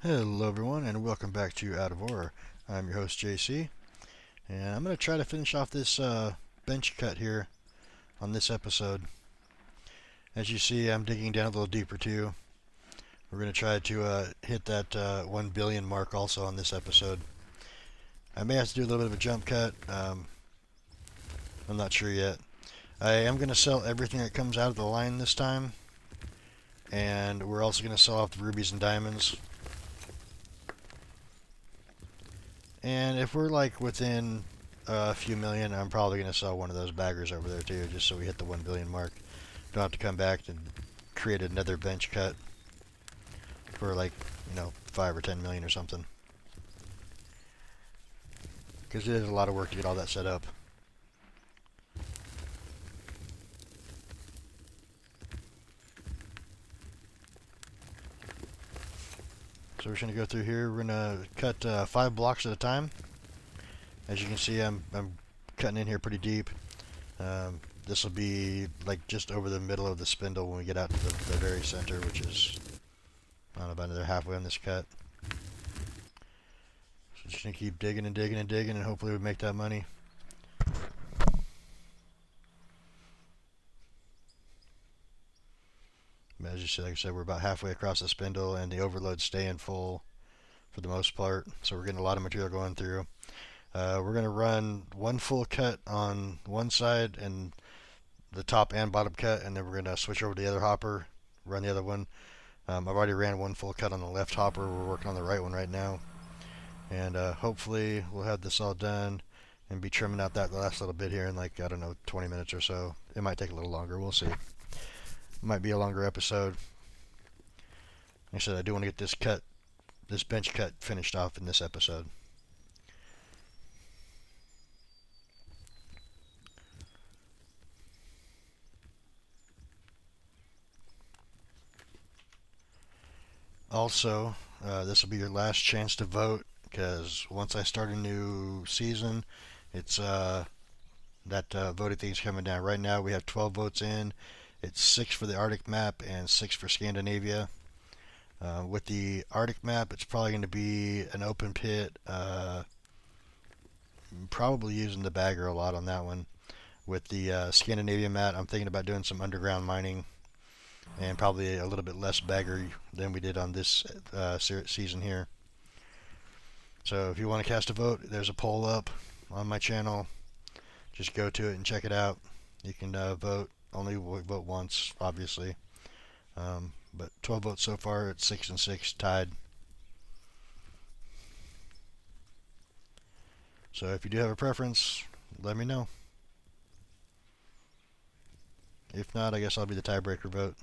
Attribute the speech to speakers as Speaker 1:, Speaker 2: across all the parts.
Speaker 1: Hello everyone and welcome back to Out of Horror. I'm your host JC and I'm going to try to finish off this bench cut here on this episode. As you see, I'm digging down a little deeper too. We're going to try to hit that 1 billion mark also on this episode. I may have to do a little bit of a jump cut. I'm not sure yet. I am going to sell everything that comes out of the line this time, and we're also going to sell off the rubies and diamonds. And if we're like within a few million, I'm probably going to sell one of those baggers over there too, just so we hit the 1 billion mark. Don't have to come back and create another bench cut for like, 5 or 10 million or something. Because it is a lot of work to get all that set up. So we're just going to go through here. We're going to cut 5 blocks at a time. As you can see, I'm cutting in here pretty deep. This will be like just over the middle of the spindle when we get out to the very center, which is, I don't know, about another halfway on this cut. So just going to keep digging and digging and digging, and hopefully we make that money. As you see, like I said, we're about halfway across the spindle, and the overload's staying full for the most part. So we're getting a lot of material going through. We're going to run one full cut on one side and the top and bottom cut, and then we're going to switch over to the other hopper, run the other one. I've already ran one full cut on the left hopper. We're working on the right one right now. And hopefully we'll have this all done and be trimming out that last little bit here in like, I don't know, 20 minutes or so. It might take a little longer. We'll see. Might be a longer episode. Like I said, I do want to get this bench cut finished off in this episode. Also, this will be your last chance to vote, because once I start a new season, it's that voting thing's coming down. Right now we have 12 votes in. It's 6 for the Arctic map and 6 for Scandinavia. With the Arctic map, it's probably going to be an open pit. Probably using the bagger a lot on that one. With the Scandinavian map, I'm thinking about doing some underground mining and probably a little bit less bagger than we did on this season here. So if you want to cast a vote, there's a poll up on my channel. Just go to it and check it out. You can vote. Only vote once, obviously. But 12 votes so far. It's 6 and 6 tied. So if you do have a preference, let me know. If not, I guess I'll be the tiebreaker vote.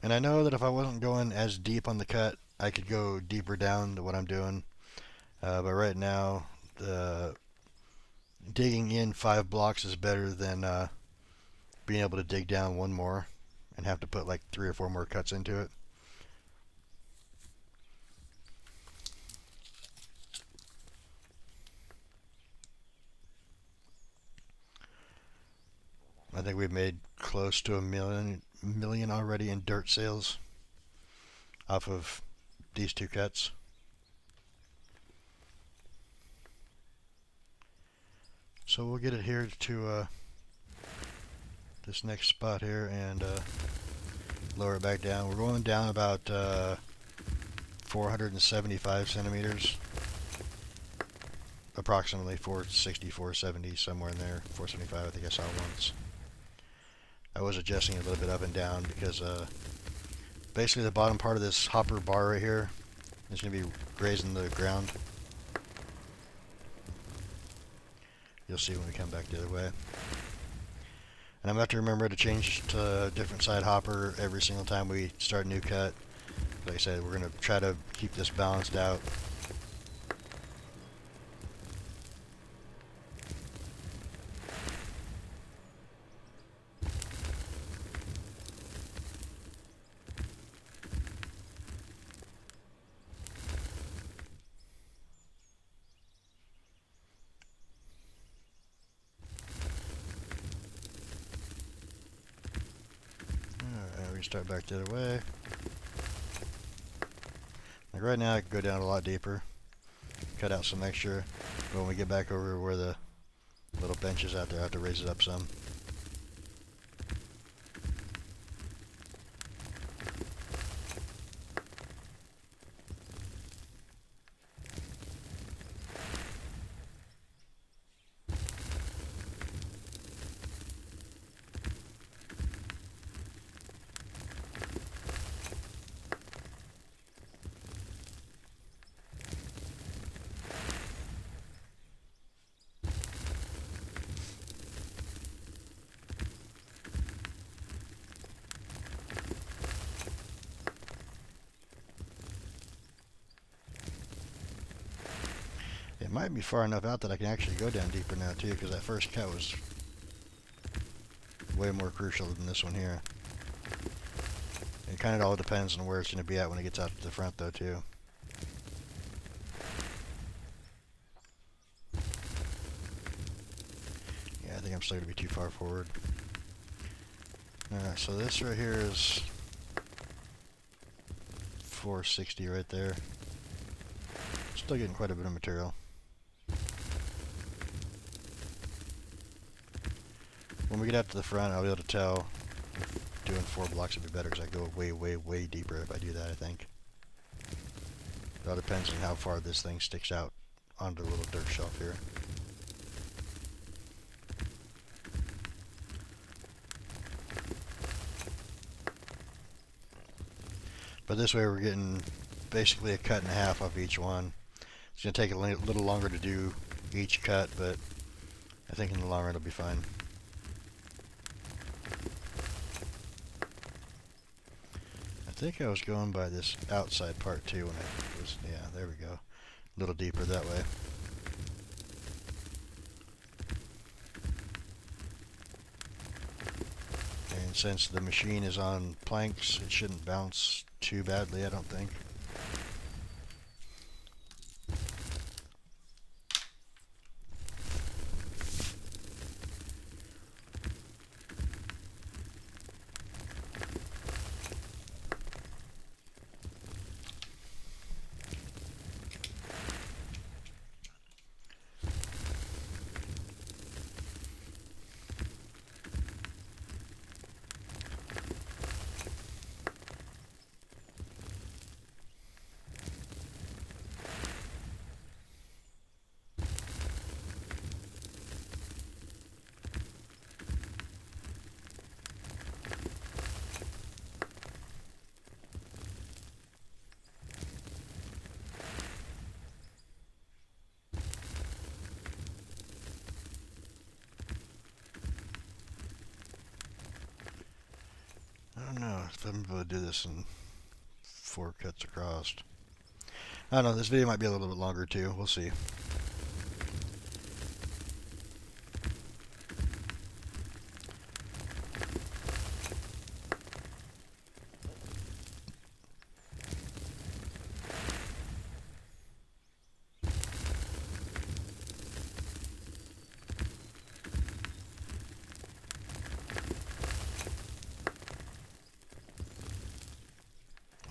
Speaker 1: And I know that if I wasn't going as deep on the cut, I could go deeper down to what I'm doing. But right now, digging in 5 blocks is better than being able to dig down one more and have to put like 3 or 4 more cuts into it. I think we've made close to a million already in dirt sales off of these 2 cuts. So we'll get it here to this next spot here and lower it back down. We're going down about 475 centimeters, approximately 460, 470, somewhere in there. 475, I think I saw once. I was adjusting a little bit up and down because basically the bottom part of this hopper bar right here is going to be grazing the ground. You'll see when we come back the other way. And I'm going to have to remember to change to a different side hopper every single time we start a new cut. Like I said, we're going to try to keep this balanced out. me start back the other way. Like right now I can go down a lot deeper, cut out some extra, but when we get back over where the little bench is out there, I have to raise it up some. It might be far enough out that I can actually go down deeper now too, because that first cut was way more crucial than this one here. It kind of all depends on where it's going to be at when it gets out to the front though too. Yeah, I think I'm still going to be too far forward. Alright, so this right here is 460 right there. Still getting quite a bit of material. When we get out to the front, I'll be able to tell if doing 4 blocks would be better, because I go way, way, way deeper if I do that, I think. It all depends on how far this thing sticks out onto the little dirt shelf here. But this way we're getting basically a cut and a half off each one. It's going to take a little longer to do each cut, but I think in the long run it'll be fine. I think I was going by this outside part too when I was, yeah, there we go. A little deeper that way. And since the machine is on planks, it shouldn't bounce too badly, I don't think. I don't know if I'm able to do this in 4 cuts across. I don't know, this video might be a little bit longer too, we'll see.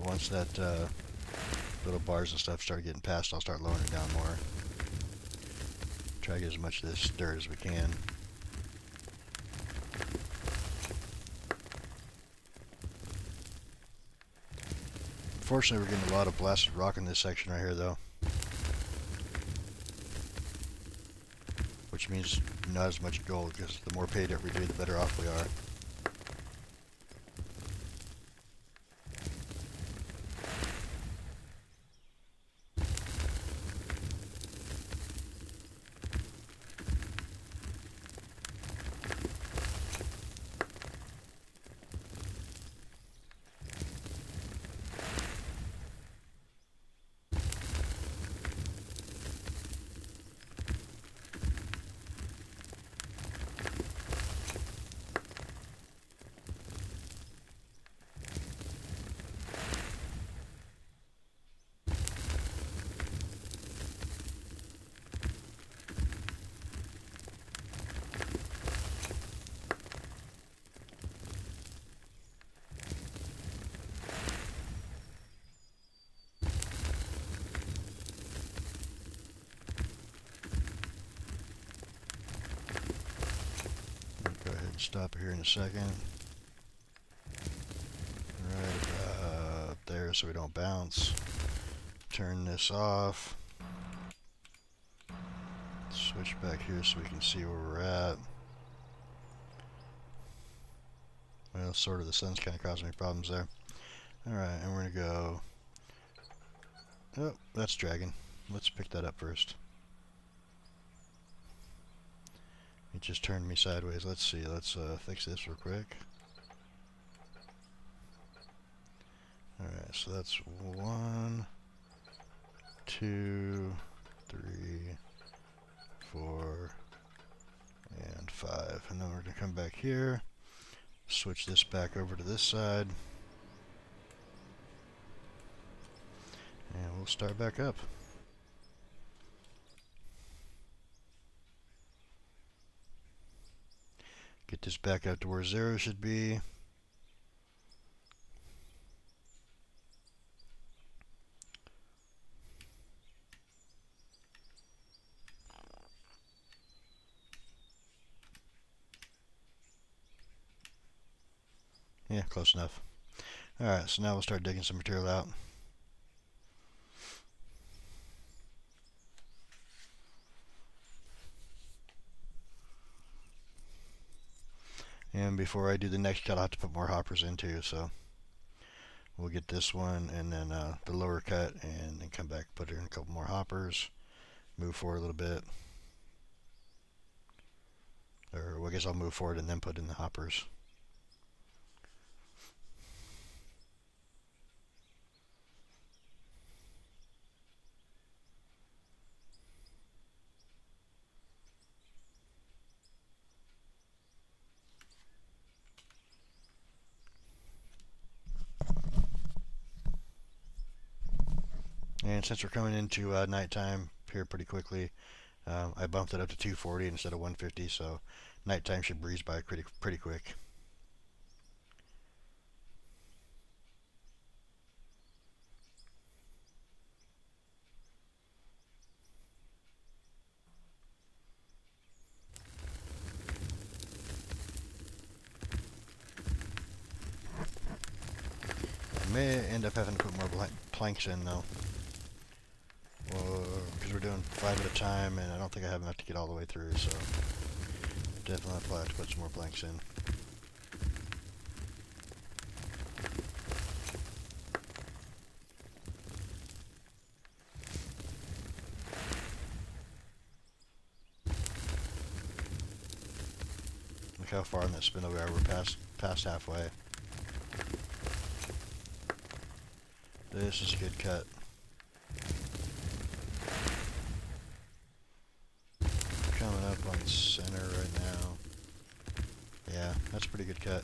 Speaker 1: Once that little bars and stuff start getting past, I'll start lowering it down more. Try to get as much of this dirt as we can. Unfortunately, we're getting a lot of blasted rock in this section right here though. Which means not as much gold, because the more pay dirt we do, the better off we are. Stop here in a second. Right about there so we don't bounce. Turn this off. Switch back here so we can see where we're at. Well, sort of. The sun's kind of causing me problems there. Alright, and we're going to go... Oh, that's dragging. Let's pick that up first. It just turned me sideways. Let's see. Let's fix this real quick. Alright, so that's 1, 2, 3, 4, and 5. And then we're going to come back here. Switch this back over to this side. And we'll start back up. Get this back up to where 0 should be. Yeah, close enough. Alright, so now we'll start digging some material out. And before I do the next cut, I'll have to put more hoppers in too, so we'll get this one and then the lower cut and then come back, put in a couple more hoppers, move forward a little bit. Or well, I guess I'll move forward and then put in the hoppers. And since we're coming into nighttime here pretty quickly, I bumped it up to 240 instead of 150, so nighttime should breeze by pretty quick. I may end up having to put more planks in though. Because we're doing 5 at a time, and I don't think I have enough to get all the way through, so definitely I'll probably have to put some more planks in. Look how far in that spindle we are. We're past halfway. This is a good cut. Coming up on center right now. Yeah, that's a pretty good cut.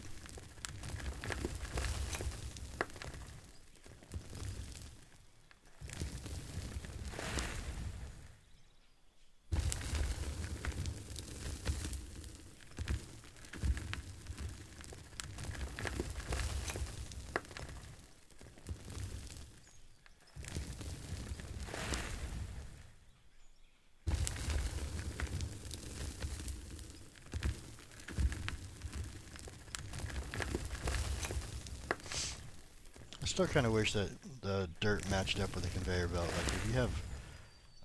Speaker 1: I still kind of wish that the dirt matched up with the conveyor belt. Like if you have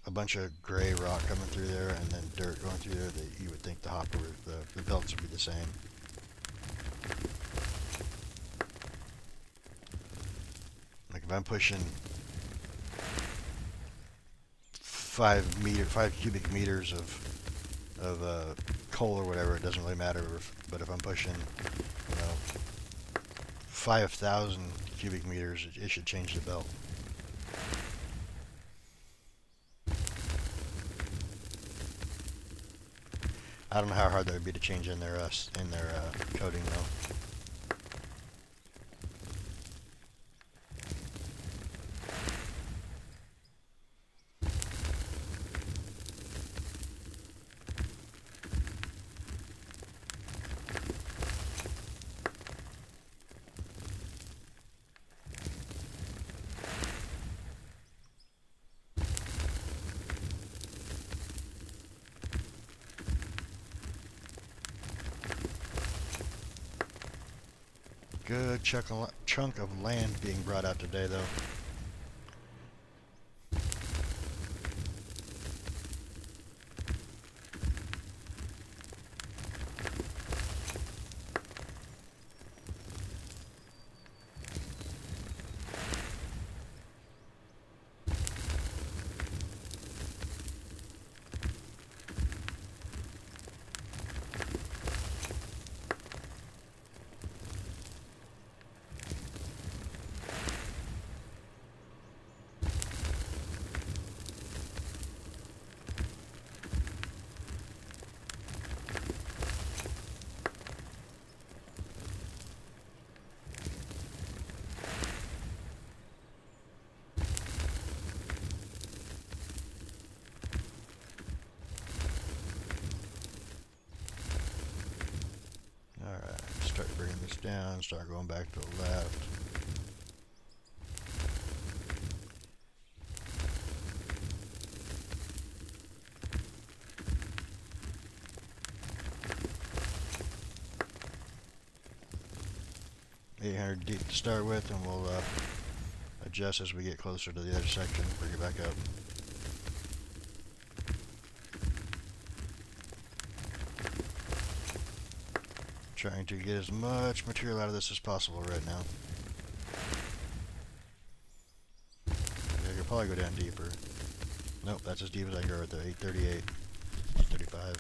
Speaker 1: a bunch of gray rock coming through there and then dirt going through there, that you would think the belts would be the same. Like if I'm pushing 5 cubic meters of coal or whatever, it doesn't really matter. But if I'm pushing, 5,000 cubic meters, it should change the belt. I don't know how hard that would be to change in their coating though. big chunk of land being brought out today, though. Alright, start bringing this down, start going back to the left. $800 deep to start with, and we'll adjust as we get closer to the other section, bring it back up. Trying to get as much material out of this as possible right now. Yeah, I could probably go down deeper. Nope, that's as deep as I can go right there. 838, 835.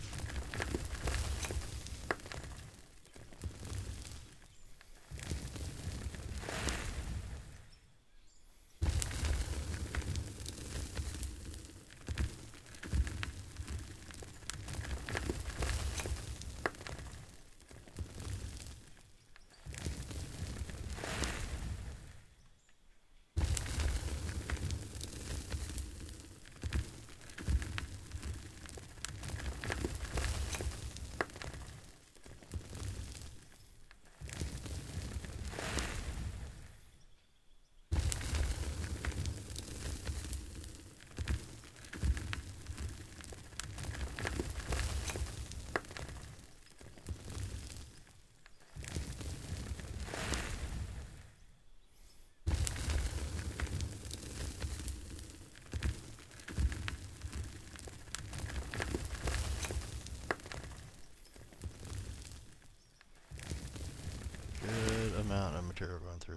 Speaker 1: Good amount of material going through.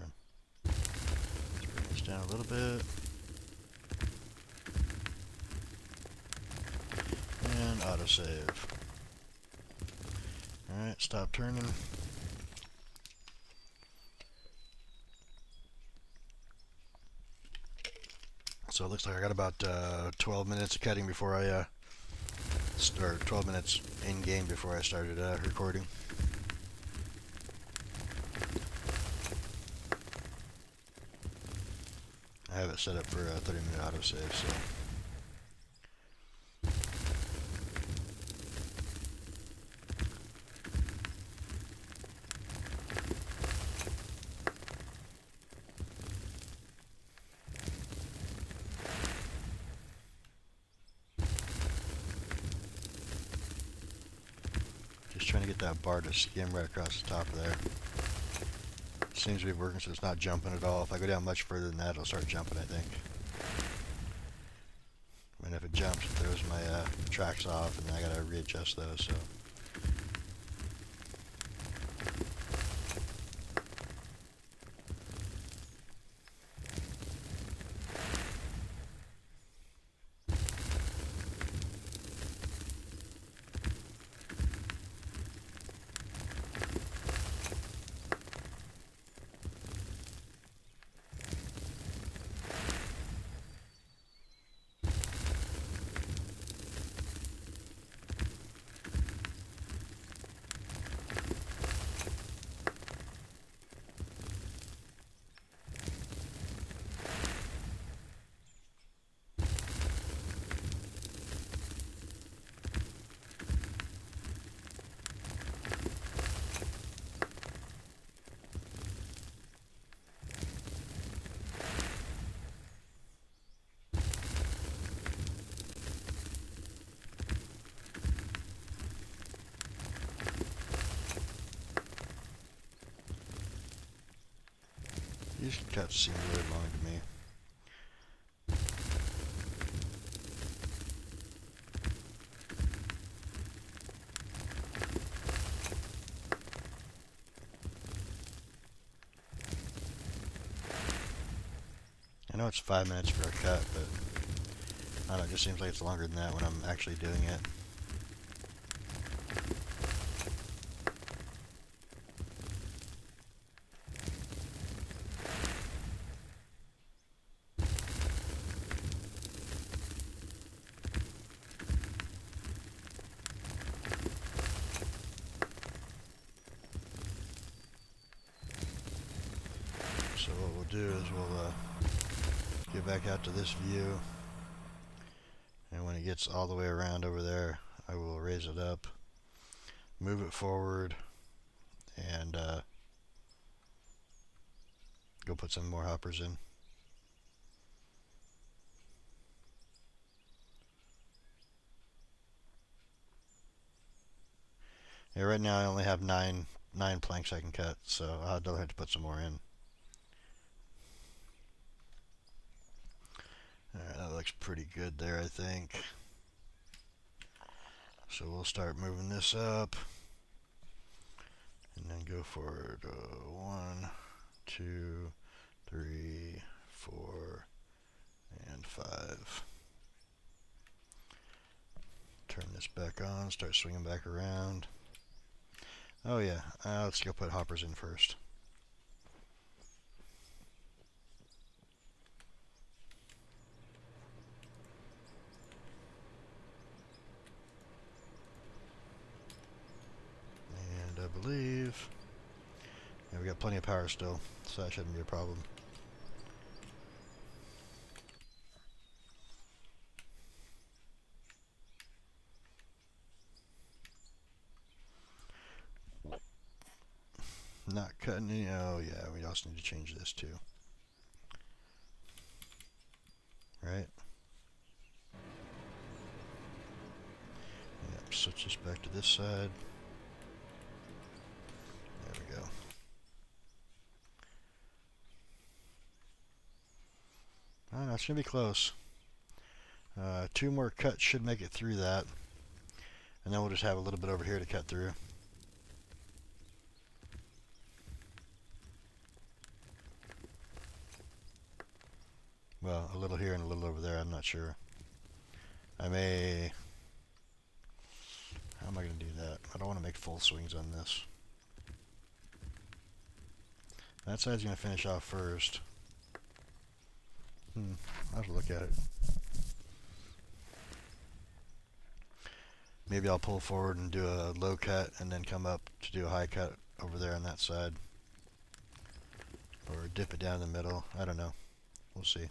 Speaker 1: Let's bring this down a little bit. And autosave. Alright, stop turning. So it looks like I got about 12 minutes of cutting before I start. 12 minutes in game before I started recording. I have it set up for a 30-minute autosave, so. Just trying to get that bar to skim right across the top of there. Seems to be working, so it's not jumping at all. If I go down much further than that, it'll start jumping, I think. And if it jumps, it throws my tracks off, and then I gotta readjust those, so. These cuts seem really long to me. I know it's 5 minutes for a cut, but I don't know, it just seems like it's longer than that when I'm actually doing it. So what we'll do is we'll get back out to this view, and when it gets all the way around over there, I will raise it up, move it forward, and go put some more hoppers in. Yeah, right now I only have nine planks I can cut, so I'll definitely have to put some more in. Alright, that looks pretty good there, I think. So we'll start moving this up, and then go forward 1, 2, 3, 4, and 5. Turn this back on, start swinging back around. Oh yeah, let's go put hoppers in first. And I believe, yeah, we got plenty of power still, so that shouldn't be a problem. Not cutting any, oh yeah, we also need to change this too. Right? Yep, switch this back to this side. There we go. Oh, no, it's going to be close. 2 more cuts should make it through that. And then we'll just have a little bit over here to cut through. Well, a little here and a little over there, I'm not sure. I may... How am I going to do that? I don't want to make full swings on this. That side's going to finish off first. I'll have to look at it. Maybe I'll pull forward and do a low cut and then come up to do a high cut over there on that side. Or dip it down in the middle. I don't know. We'll see.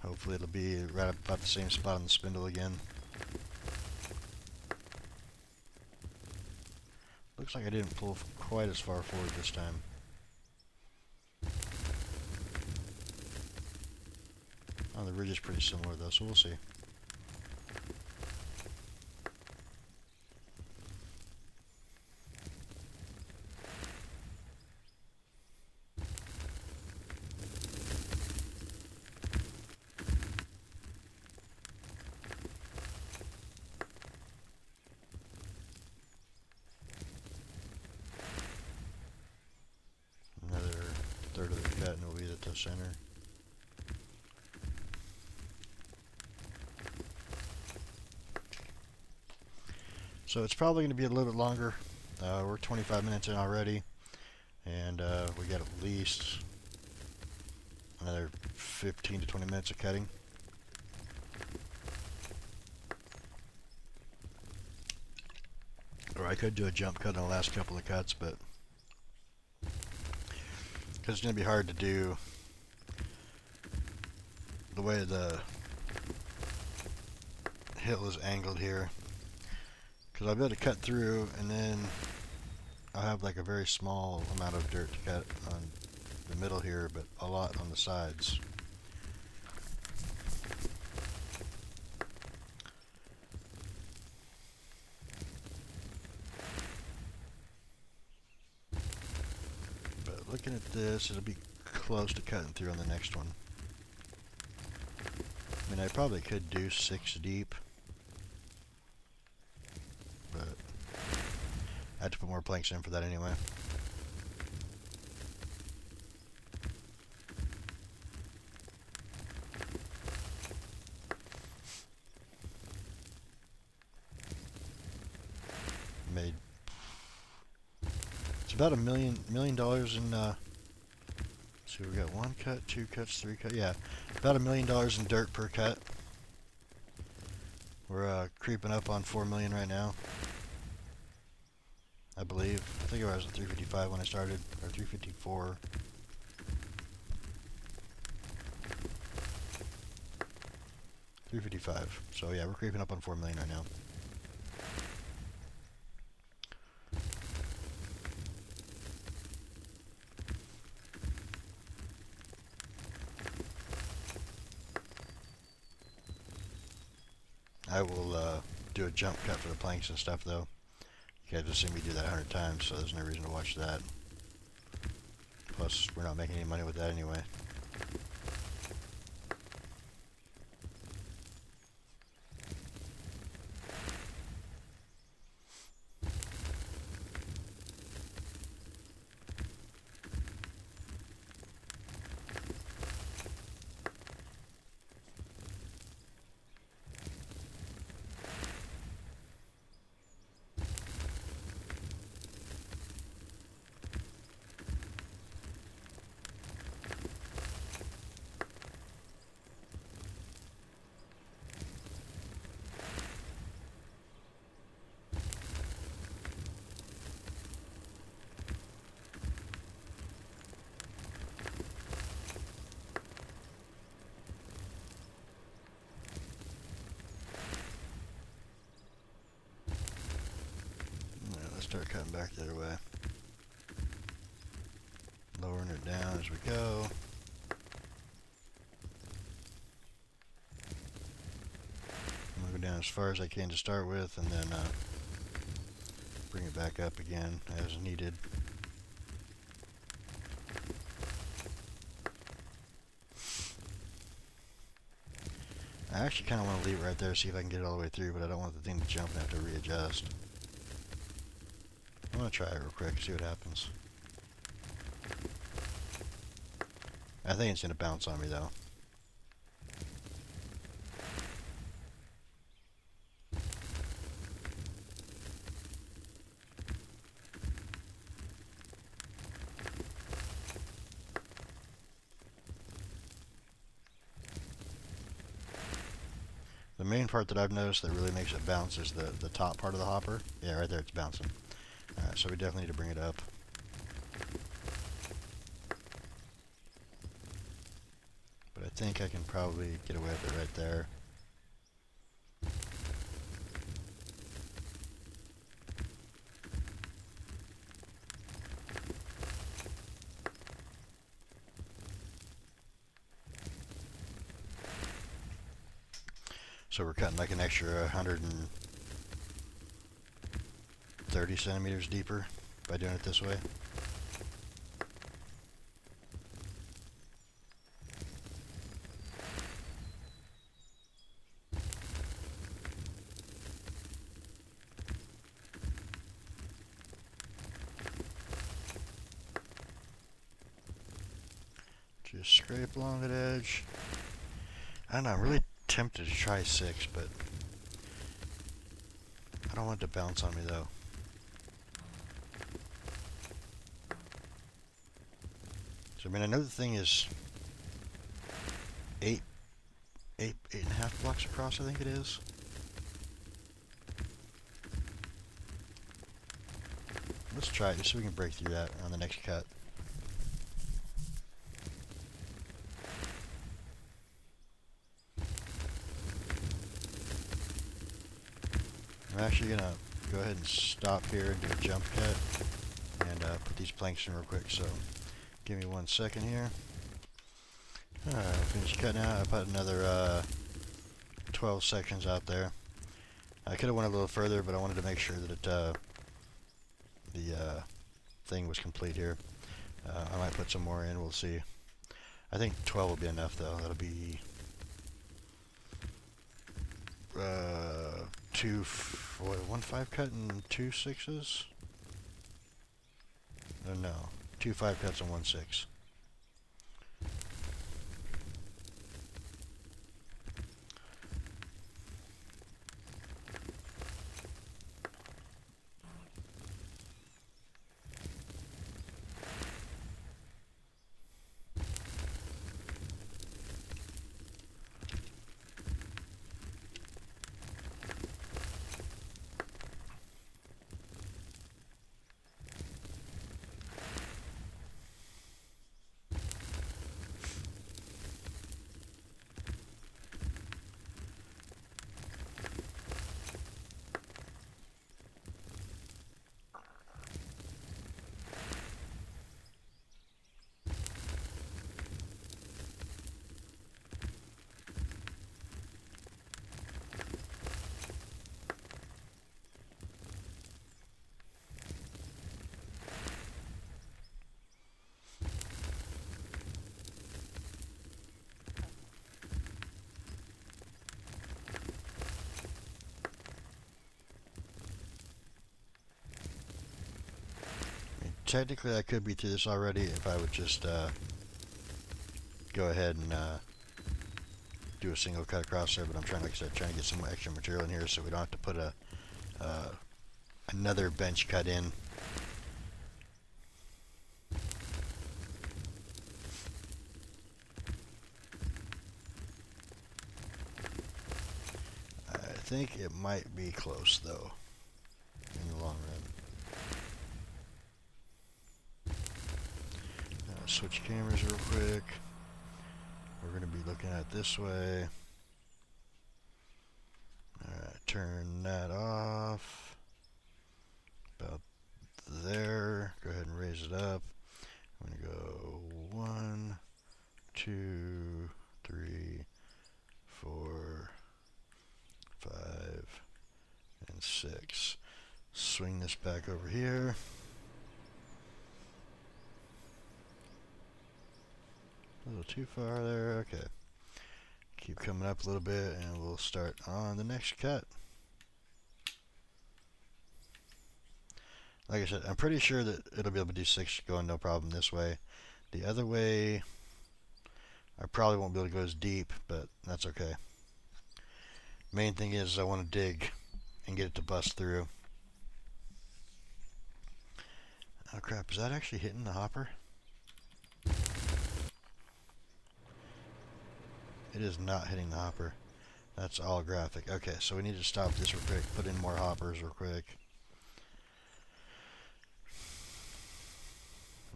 Speaker 1: Hopefully it'll be right about the same spot on the spindle again. Looks like I didn't pull quite as far forward this time. Oh, the ridge is pretty similar though, so we'll see. Another third of the cut and we'll be at the center. So it's probably going to be a little bit longer. We're 25 minutes in already, and we got at least another 15 to 20 minutes of cutting. Or I could do a jump cut on the last couple of cuts, but because it's going to be hard to do the way the hill is angled here. Because I'll be able to cut through, and then I'll have like a very small amount of dirt to cut on the middle here, but a lot on the sides. looking at this, it'll be close to cutting through on the next one. I mean, I probably could do 6 deep, but I have to put more planks in for that anyway. Made, it's about $1 million in so we got 1 cut, 2 cuts, 3 cut, yeah, about $1 million in dirt per cut. We're creeping up on 4 million right now, I believe. I think I was at 355 when I started, or 354. $355. So yeah, we're creeping up on 4 million right now. I will do a jump cut for the planks and stuff though. You guys have seen me do that 100 times, so there's no reason to watch that. Plus, we're not making any money with that anyway. Start cutting back the other way. Lowering it down as we go. I'm going to go down as far as I can to start with, and then bring it back up again as needed. I actually kind of want to leave it right there, see if I can get it all the way through, but I don't want the thing to jump and have to readjust. I'm going to try it real quick, see what happens. I think it's going to bounce on me though. The main part that I've noticed that really makes it bounce is the top part of the hopper. Yeah, right there, it's bouncing. Alright, so we definitely need to bring it up. But I think I can probably get away with it right there. So we're cutting like an extra 130 centimeters deeper by doing it this way. Just scrape along that edge. I don't know, I'm really tempted to try 6, but I don't want it to bounce on me though. So I mean, I know the thing is 8.5 blocks across, I think it is. Let's try it just so we can break through that on the next cut. I'm actually going to go ahead and stop here and do a jump cut and put these planks in real quick, so give me 1 second here. Alright, finished cutting out. I put another 12 sections out there. I could have went a little further, but I wanted to make sure that the thing was complete here. I might put some more in, we'll see. I think 12 will be enough though. That'll be one 5 cut and 2 6s? No, 2 5 cuts and 1 6. Technically, I could be through this already if I would just go ahead and do a single cut across there, but I'm trying, like I said, trying to get some extra material in here so we don't have to put another bench cut in. I think it might be close though in the long run. Switch cameras real quick. We're going to be looking at it this way. Alright, turn that off. About there. Go ahead and raise it up. I'm going to go 1, 2, 3, 4, 5, and 6. Swing this back over here. A little too far there. Okay. Keep coming up a little bit and we'll start on the next cut. Like I said, I'm pretty sure that it'll be able to do 6 going no problem this way. The other way, I probably won't be able to go as deep, but that's okay. Main thing is I want to dig and get it to bust through. Oh crap, is that actually hitting the hopper? It is not hitting the hopper. That's all graphic. Okay, so we need to stop this real quick, put in more hoppers real quick.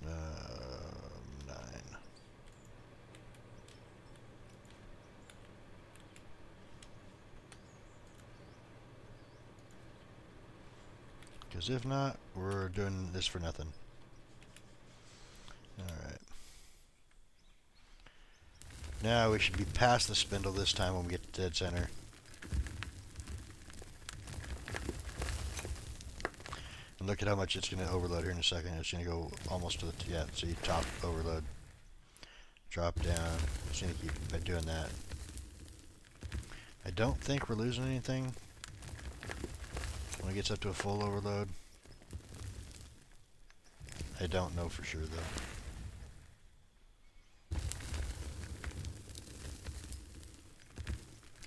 Speaker 1: 9. Because if not, we're doing this for nothing. Alright. Now we should be past the spindle this time when we get to dead center. And look at how much it's going to overload here in a second. It's going to go almost to the, yeah, see, top overload. Drop down. It's going to keep doing that. I don't think we're losing anything when it gets up to a full overload. I don't know for sure though.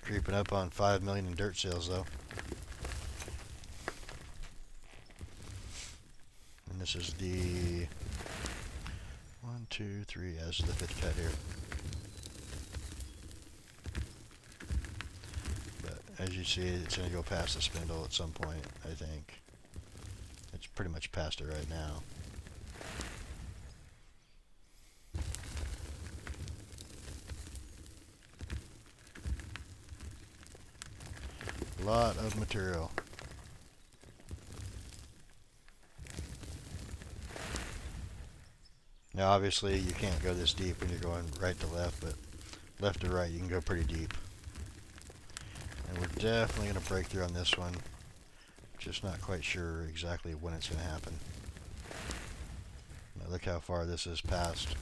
Speaker 1: Creeping up on 5 million in dirt sales though. And this is the 1, 2, 3, yeah, this is the 5th cut here. But as you see, it's going to go past the spindle at some point, I think. It's pretty much past it right now. A lot of material. Now obviously you can't go this deep when you're going right to left, but left to right you can go pretty deep. And we're definitely going to break through on this one. Just not quite sure exactly when it's going to happen. No, Look how far this is past.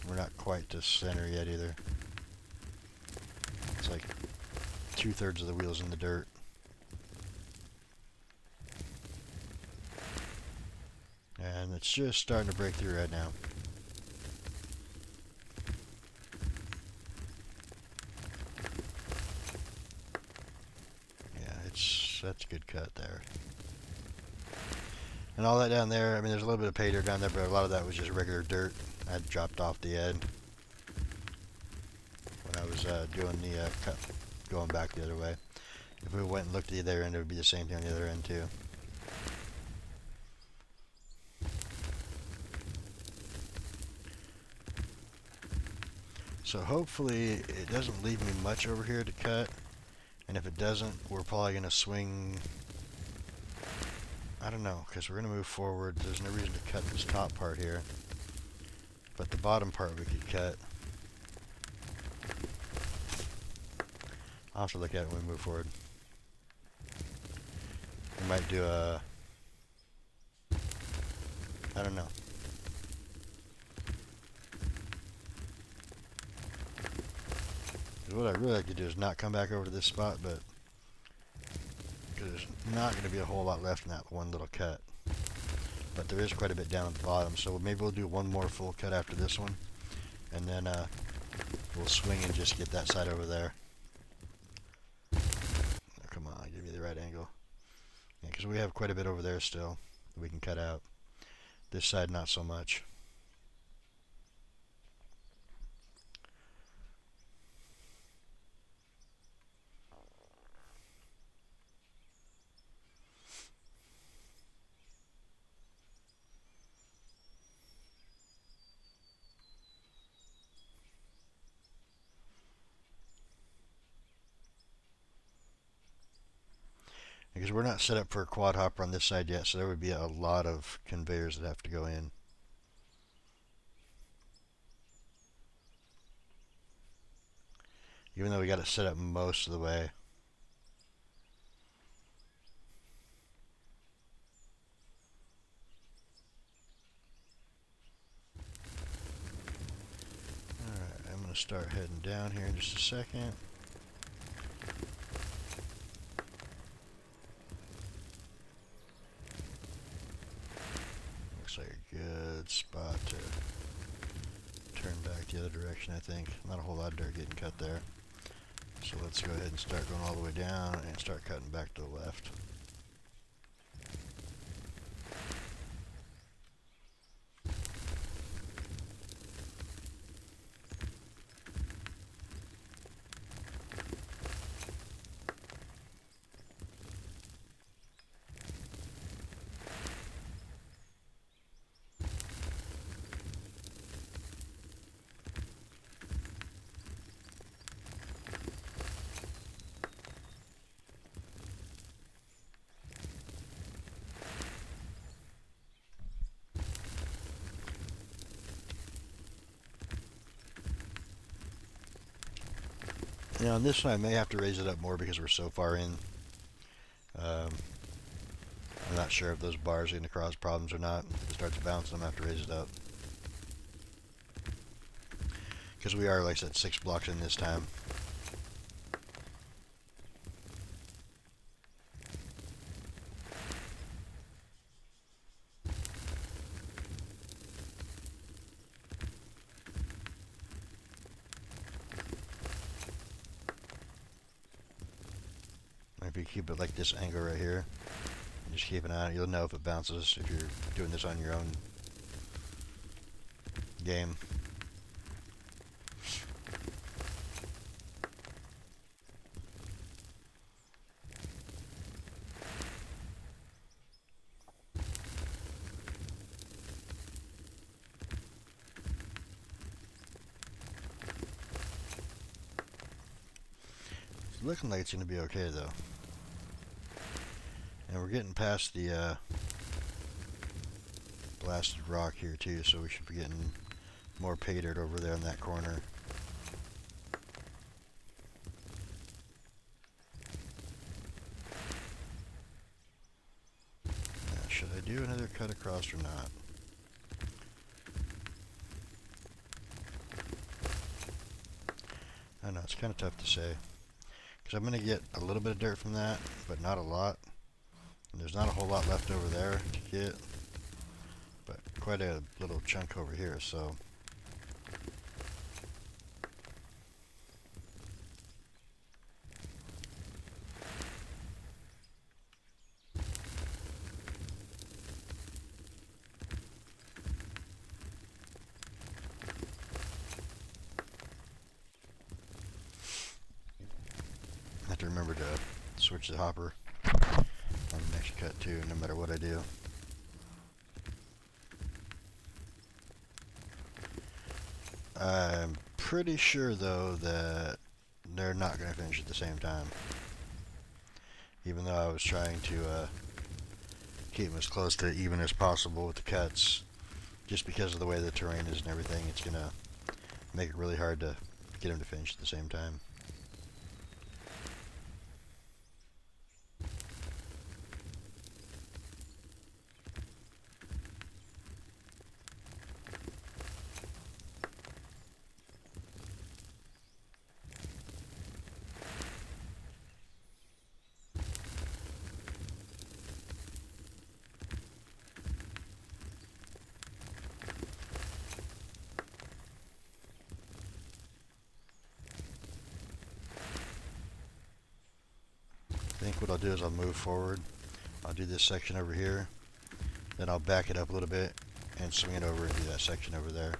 Speaker 1: We're not quite to center yet either. It's like 2/3 of the wheel's in the dirt. And it's just starting to break through right now. Yeah, that's a good cut there. And all that down there, I mean, there's a little bit of pay dirt down there, but a lot of that was just regular dirt. I had dropped off the end when I was doing the cut, going back the other way. If we went and looked at the other end, it would be the same thing on the other end too. So hopefully it doesn't leave me much over here to cut. And if it doesn't, we're probably going to swing, I don't know, because we're going to move forward. There's no reason to cut this top part here. But the bottom part we could cut. I'll have to look at it when we move forward. We might do a, I don't know. What I'd really like to do is not come back over to this spot, but there's not going to be a whole lot left in that one little cut. But there is quite a bit down at the bottom, so maybe we'll do one more full cut after this one, and then we'll swing and just get that side over there. Oh, come on, give me the right angle. Yeah, because we have quite a bit over there still that we can cut out. This side, not so much. Because we're not set up for a quad hopper on this side yet, so there would be a lot of conveyors that have to go in. Even though we got it set up most of the way. Alright, I'm going to start heading down here in just a second. Looks like a good spot to turn back the other direction, I think. Not a whole lot of dirt getting cut there. So let's go ahead and start going all the way down and start cutting back to the left. Now on this one I may have to raise it up more because we're so far in. I'm not sure if those bars are going to cause problems or not. If it starts bouncing, I'm going to have to raise it up. Because we are, like I said, 6 blocks in this time. If you keep it like this angle right here, just keep an eye on it, you'll know if it bounces if you're doing this on your own game. It's looking like it's going to be okay though. And we're getting past the blasted rock here too, so we should be getting more pay dirt over there in that corner. Now, should I do another cut across or not? I know, it's kind of tough to say. Because I'm going to get a little bit of dirt from that, but not a lot. And there's not a whole lot left over there to get. But quite a little chunk over here, so... I have to remember to switch the hopper on the next cut too, no matter what I do. I'm pretty sure though that they're not going to finish at the same time. Even though I was trying to keep them as close to even as possible with the cuts, just because of the way the terrain is and everything, it's going to make it really hard to get them to finish at the same time. I think what I'll do is I'll move forward. I'll do this section over here, then I'll back it up a little bit and swing it over and do that section over there.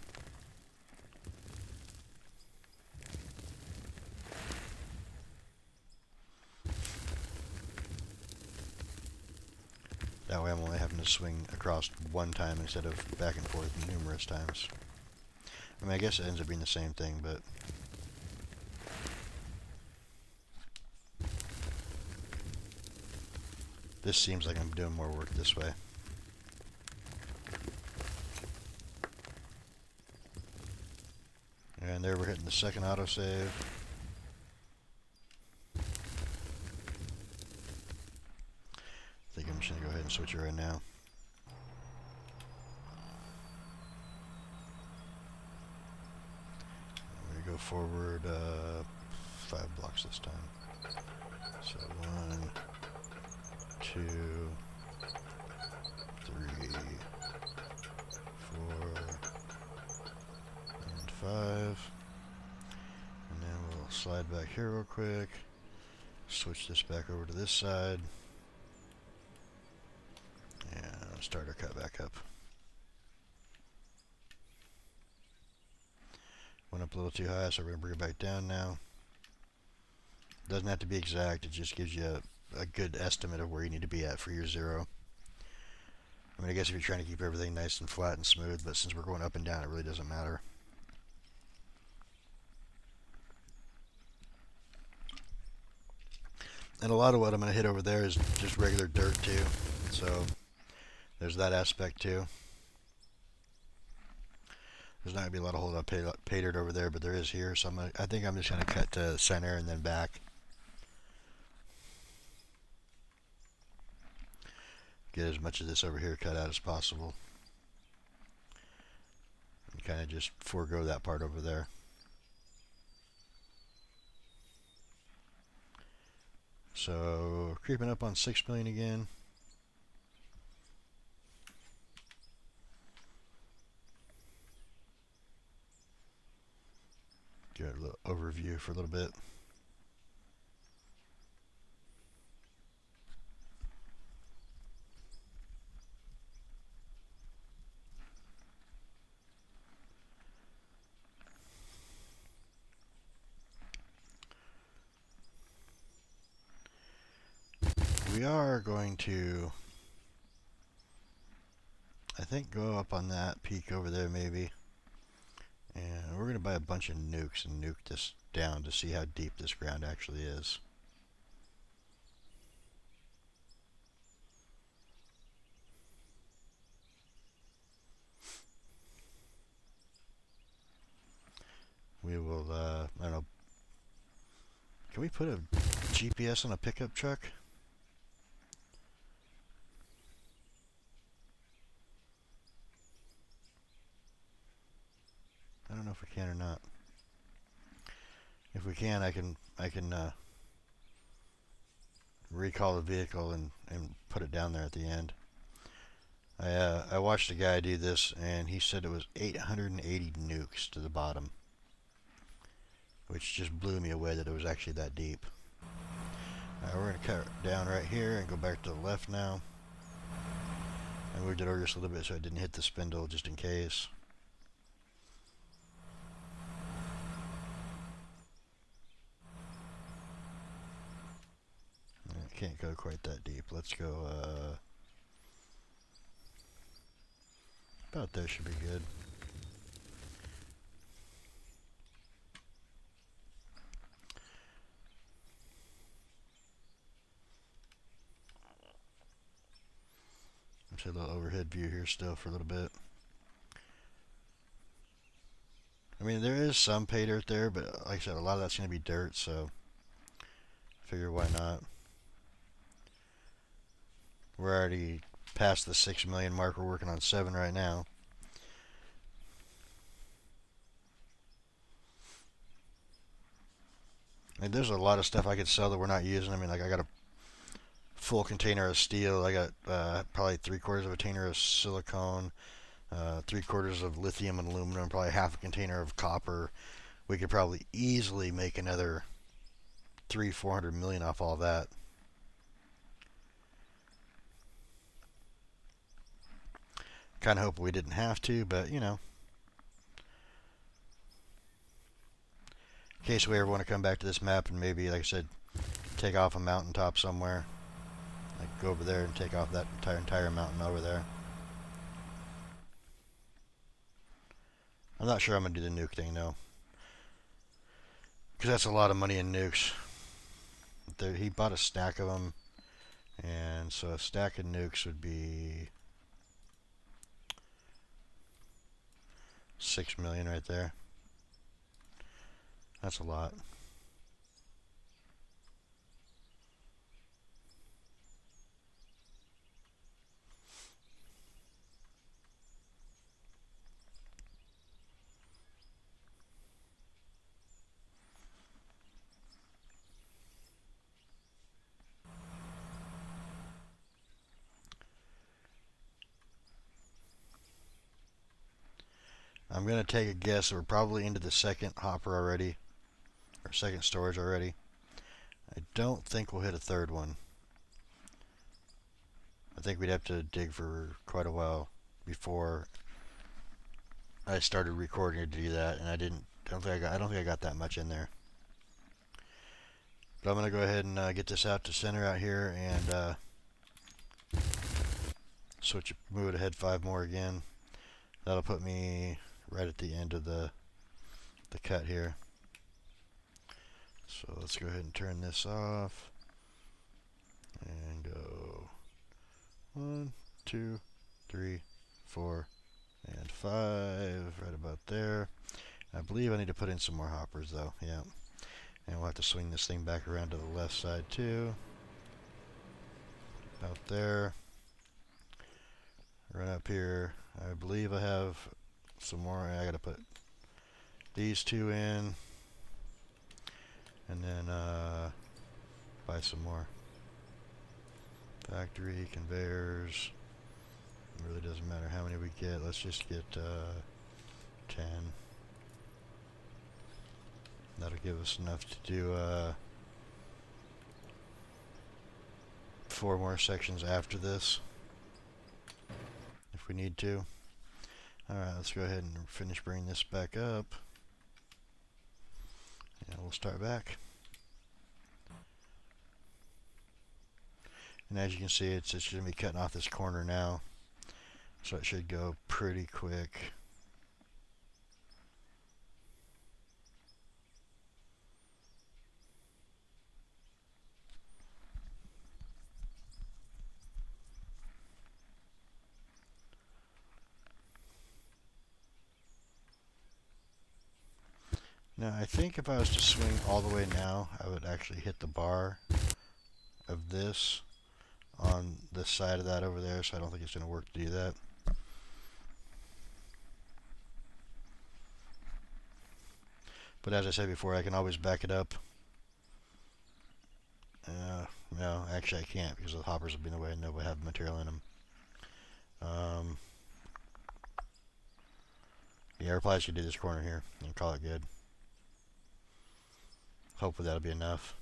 Speaker 1: That way I'm only having to swing across one time instead of back and forth numerous times. I mean, I guess it ends up being the same thing, but... this seems like I'm doing more work this way. And there we're hitting the second autosave. I think I'm just going to go ahead and switch it right now. I'm going to go forward 5 blocks this time. So 1, 2, 3, 4, and 5. And then we'll slide back here real quick. Switch this back over to this side. And start our cut back up. Went up a little too high, so we're going to bring it back down now. Doesn't have to be exact, it just gives you a good estimate of where you need to be at for your zero. I mean, I guess if you're trying to keep everything nice and flat and smooth, but since we're going up and down, it really doesn't matter. And a lot of what I'm going to hit over there is just regular dirt too, so there's that aspect too. There's not going to be a lot of whole lot pay dirt over there, but there is here, so I think I'm just going to cut to center and then back. Get as much of this over here cut out as possible. And kind of just forego that part over there. So, creeping up on 6 million again. Give it a little overview for a little bit. We are going to, I think, go up on that peak over there maybe. And we're going to buy a bunch of nukes and nuke this down to see how deep this ground actually is. We will, I don't know, can we put a GPS on a pickup truck? I don't know if we can or not. If we can, I can recall the vehicle and put it down there at the end. I watched a guy do this, and he said it was 880 nukes to the bottom, which just blew me away that it was actually that deep. We're going to cut down right here and go back to the left now. I moved it over just a little bit so I didn't hit the spindle, just in case. I can't go quite that deep. Let's go about there should be good. Let's have a little overhead view here still for a little bit. I mean, there is some pay dirt there, but like I said, a lot of that's going to be dirt, so I figure why not. We're already past the 6 million mark. We're working on 7 right now. I mean, there's a lot of stuff I could sell that we're not using. I mean, like I got a full container of steel. I got probably 3/4 of a container of silicone, 3/4 of lithium and aluminum, probably half a container of copper. We could probably easily make another 300-400 million off all that. Kind of hope we didn't have to, but you know, in case we ever want to come back to this map and maybe, like I said, take off a mountaintop somewhere, like go over there and take off that entire mountain over there. I'm not sure I'm gonna do the nuke thing though, because that's a lot of money in nukes. He bought a stack of them, and so a stack of nukes would be 6 million right there. That's a lot. I'm going to take a guess. We're probably into the second hopper already, or second storage already. I don't think we'll hit a third one. I think we'd have to dig for quite a while before I started recording to do that, and I don't think I got that much in there. But I'm going to go ahead and get this out to center out here and move it ahead 5 more again. That'll put me right at the end of the cut here. So let's go ahead and turn this off and go 1, 2, 3, 4, and 5, right about there. I believe I need to put in some more hoppers though, yeah. And we'll have to swing this thing back around to the left side too. About there. Run up here. I believe I have some more. I gotta put these 2 in. And then buy some more. Factory, conveyors. It really doesn't matter how many we get. Let's just get 10. That'll give us enough to do 4 more sections after this, if we need to. Alright, let's go ahead and finish bringing this back up. And we'll start back. And as you can see, it's just going to be cutting off this corner now. So it should go pretty quick. Now I think if I was to swing all the way now, I would actually hit the bar of this on the side of that over there, so I don't think it's going to work to do that. But as I said before, I can always back it up. No, actually I can't because the hoppers will be in the way and they'll have material in them. Yeah, I probably should do this corner here and call it good. Hopefully that'll be enough.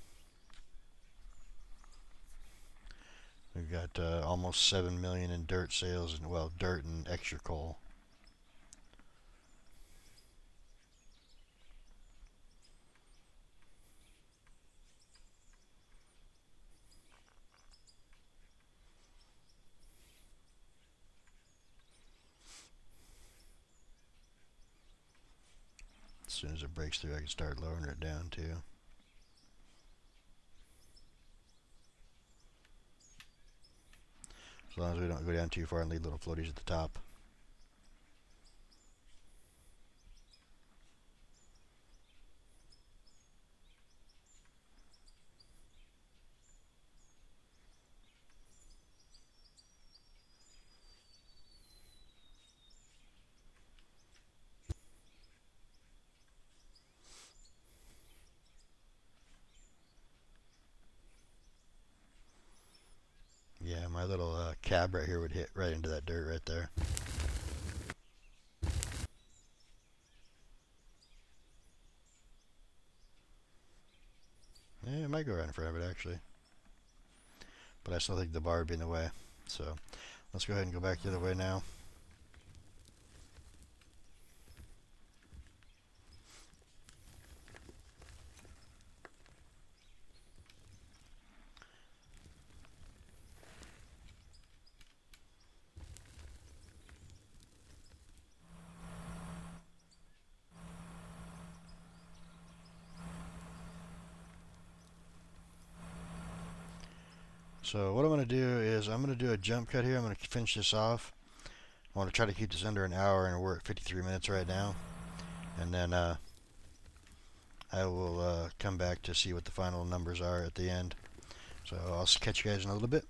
Speaker 1: We've got almost 7 million in dirt sales, and well, dirt and extra coal. As soon as it breaks through, I can start lowering it down too. As long as we don't go down too far and leave little floaties at the top. Yeah, my little cab right here would hit right into that dirt right there. Yeah, it might go right in front of it actually. But I still think the bar would be in the way. So let's go ahead and go back the other way now. So what I'm going to do is I'm going to do a jump cut here. I'm going to finish this off. I want to try to keep this under an hour, and we're at 53 minutes right now. And then I will come back to see what the final numbers are at the end. So I'll catch you guys in a little bit.